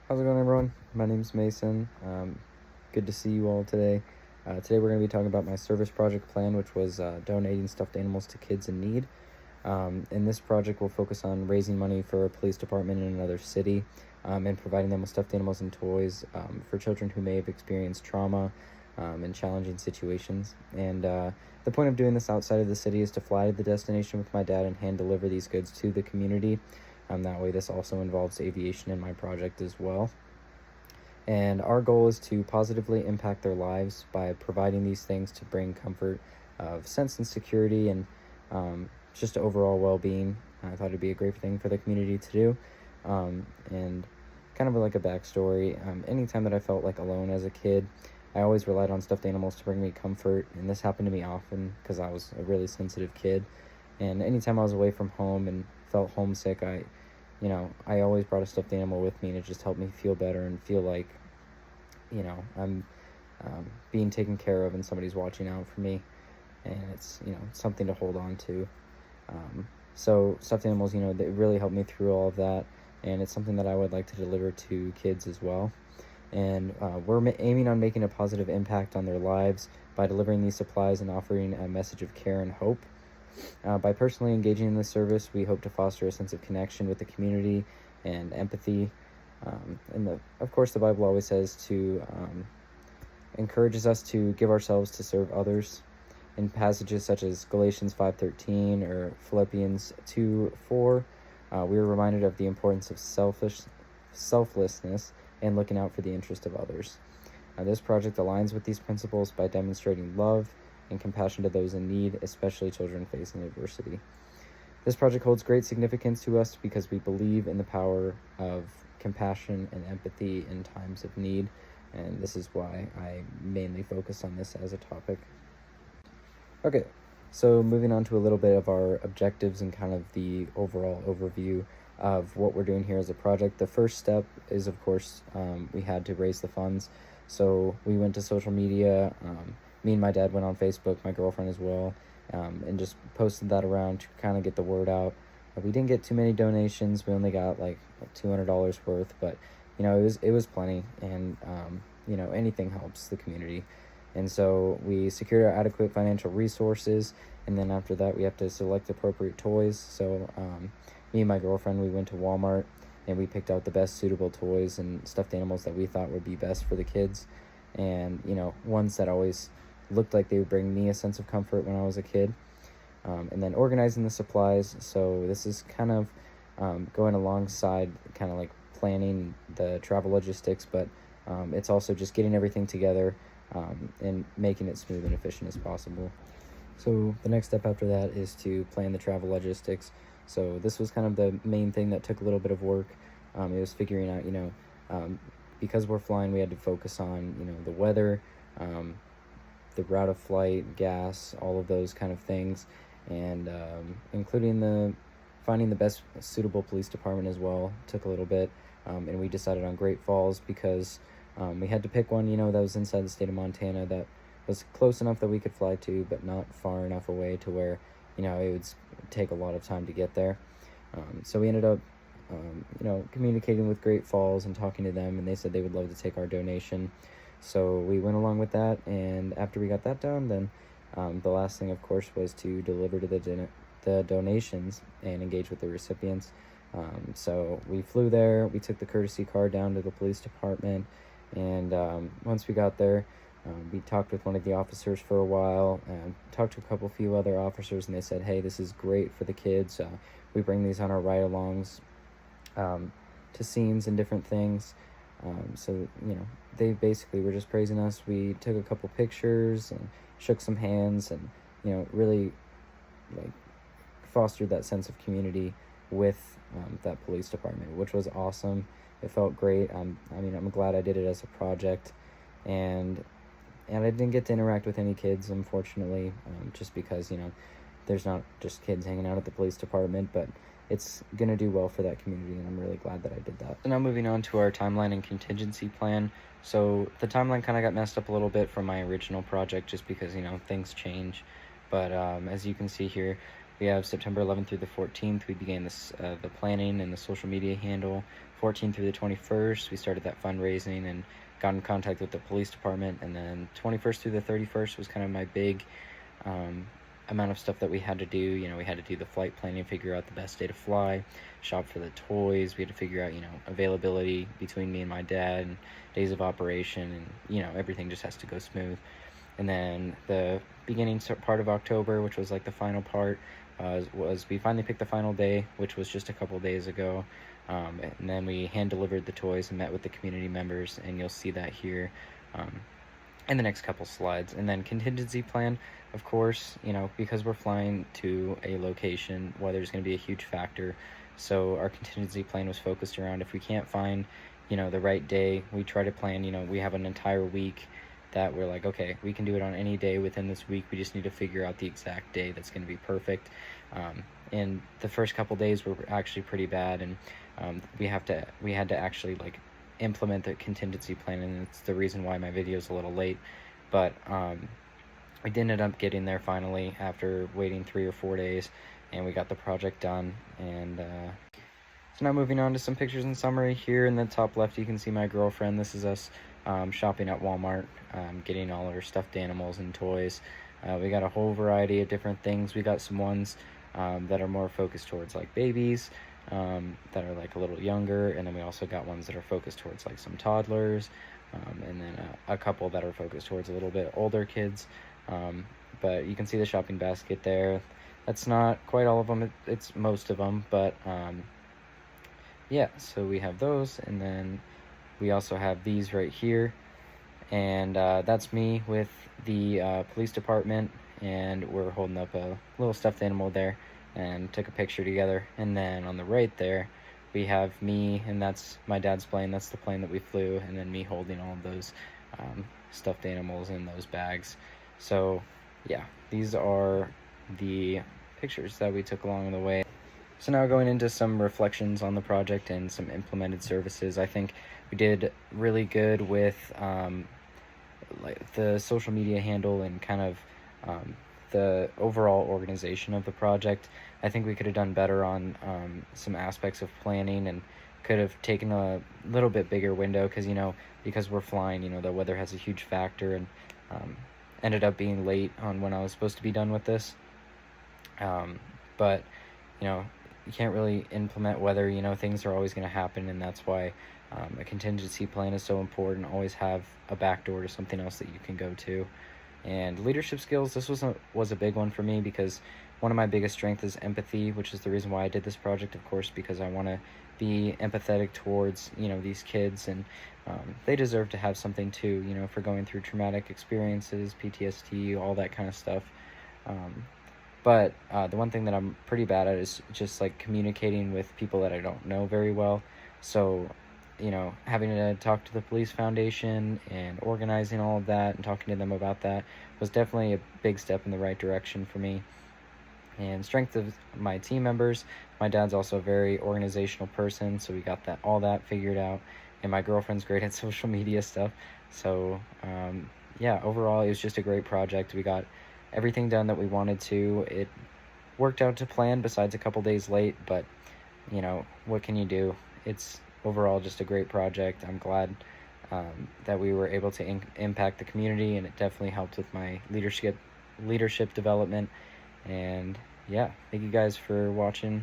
How's it going, everyone? My name's Mason. Good to see you all today. Today we're going to be talking about my service project plan, which was donating stuffed animals to kids in need. And this project will focus on raising money for a police department in another city and providing them with stuffed animals and toys for children who may have experienced trauma in challenging situations. And the point of doing this outside of the city is to fly to the destination with my dad and hand deliver these goods to the community. That way, this also involves aviation in my project as well. And our goal is to positively impact their lives by providing these things to bring comfort of sense and security and just overall well-being. I thought it'd be a great thing for the community to do. And kind of like a backstory, anytime that I felt like alone as a kid, I always relied on stuffed animals to bring me comfort, and this happened to me often because I was a really sensitive kid. And anytime I was away from home and felt homesick, I always brought a stuffed animal with me, and it just helped me feel better and feel like, I'm being taken care of and somebody's watching out for me, and it's, something to hold on to. So stuffed animals, they really helped me through all of that, and it's something that I would like to deliver to kids as well. And we're aiming on making a positive impact on their lives by delivering these supplies and offering a message of care and hope. By personally engaging in this service, we hope to foster a sense of connection with the community and empathy. Of course, the Bible always says to encourages us to give ourselves to serve others. In passages such as Galatians 5:13 or Philippians 2:4, we are reminded of the importance of selflessness and looking out for the interest of others. This project aligns with these principles by demonstrating love and compassion to those in need, especially children facing adversity. This project holds great significance to us because we believe in the power of compassion and empathy in times of need, and this is why I mainly focus on this as a topic. Okay, so moving on to a little bit of our objectives and kind of the overall overview of what we're doing here as a project. The first step is, of course, we had to raise the funds. So we went to social media. Me and my dad went on Facebook, my girlfriend as well, and just posted that around to kind of get the word out. We didn't get too many donations. We only got like $200 worth, but it was plenty, and anything helps the community. And so we secured our adequate financial resources, and then after that we have to select appropriate toys. So me and my girlfriend, we went to Walmart and we picked out the best suitable toys and stuffed animals that we thought would be best for the kids, and ones that always looked like they would bring me a sense of comfort when I was a kid. And then organizing the supplies. So this is kind of going alongside kind of like planning the travel logistics, but it's also just getting everything together and making it smooth and efficient as possible. So the next step after that is to plan the travel logistics. So this was kind of the main thing that took a little bit of work. It was figuring out, because we're flying, we had to focus on, the weather, the route of flight, gas, all of those kind of things, and including finding the best suitable police department as well took a little bit. And we decided on Great Falls because we had to pick one, that was inside the state of Montana, that was close enough that we could fly to, but not far enough away to where, it would take a lot of time to get there. So we ended up, communicating with Great Falls and talking to them, and they said they would love to take our donation. So we went along with that, and after we got that done, then the last thing, of course, was to deliver to the donations and engage with the recipients. So we flew there, we took the courtesy car down to the police department, and once we got there, we talked with one of the officers for a while, and talked to a few other officers, and they said, hey, this is great for the kids. We bring these on our ride-alongs to scenes and different things. So, they basically were just praising us. We took a couple pictures and shook some hands and, really fostered that sense of community with that police department, which was awesome. It felt great. I'm glad I did it as a project, and I didn't get to interact with any kids, unfortunately, just because, there's not just kids hanging out at the police department, but it's going to do well for that community, and I'm really glad that I did that. So now moving on to our timeline and contingency plan. So the timeline kind of got messed up a little bit from my original project just because, things change. But as you can see here, We have September 11th through the 14th. We began the planning and the social media handle. 14th through the 21st, we started that fundraising and got in contact with the police department. And then 21st through the 31st was kind of my big amount of stuff that we had to do. We had to do the flight planning, figure out the best day to fly, shop for the toys. We had to figure out, availability between me and my dad, and days of operation, and, everything just has to go smooth. And then the beginning part of October, which was like the final part, was we finally picked the final day, which was just a couple days ago. And then we hand delivered the toys and met with the community members, and you'll see that here in the next couple slides. And then contingency plan, of course, because we're flying to a location, weather is going to be a huge factor. So our contingency plan was focused around, if we can't find, the right day, we try to plan, we have an entire week that we're like, okay, we can do it on any day within this week. We just need to figure out the exact day that's going to be perfect. And the first couple days were actually pretty bad, and we had to actually implement the contingency plan, and it's the reason why my video is a little late. But we did end up getting there finally after waiting 3 or 4 days, and we got the project done. And so now moving on to some pictures and summary. Here in the top left, you can see my girlfriend. This is us shopping at Walmart, getting all our stuffed animals and toys. We got a whole variety of different things. We got some ones that are more focused towards babies, that are a little younger, and then we also got ones that are focused towards some toddlers, and then a couple that are focused towards a little bit older kids. But you can see the shopping basket there. That's not quite all of them, it's most of them, but yeah, so we have those, and then we also have these right here, and that's me with the police department, and we're holding up a little stuffed animal there and took a picture together. And then on the right there, we have me, and that's my dad's plane. That's the plane that we flew, and then me holding all of those stuffed animals in those bags. So yeah, these are the pictures that we took along the way. So now going into some reflections on the project and some implemented services, I think we did really good with the social media handle and kind of the overall organization of the project. I think we could have done better on some aspects of planning, and could have taken a little bit bigger window, because we're flying, the weather has a huge factor, and ended up being late on when I was supposed to be done with this. But you can't really implement weather, things are always going to happen, and that's why a contingency plan is so important. Always have a backdoor to something else that you can go to. And leadership skills, this was a big one for me, because one of my biggest strengths is empathy, which is the reason why I did this project, of course, because I want to be empathetic towards these kids, and they deserve to have something too, for going through traumatic experiences, PTSD, all that kind of stuff. But the one thing that I'm pretty bad at is just communicating with people that I don't know very well. So having to talk to the police foundation and organizing all of that and talking to them about that was definitely a big step in the right direction for me. And strength of my team members, my dad's also a very organizational person, so we got all that figured out. And my girlfriend's great at social media stuff. So yeah, overall it was just a great project. We got everything done that we wanted to. It worked out to plan, besides a couple days late, but what can you do? It's overall just a great project. I'm glad that we were able to impact the community, and it definitely helped with my leadership development. And yeah, thank you guys for watching.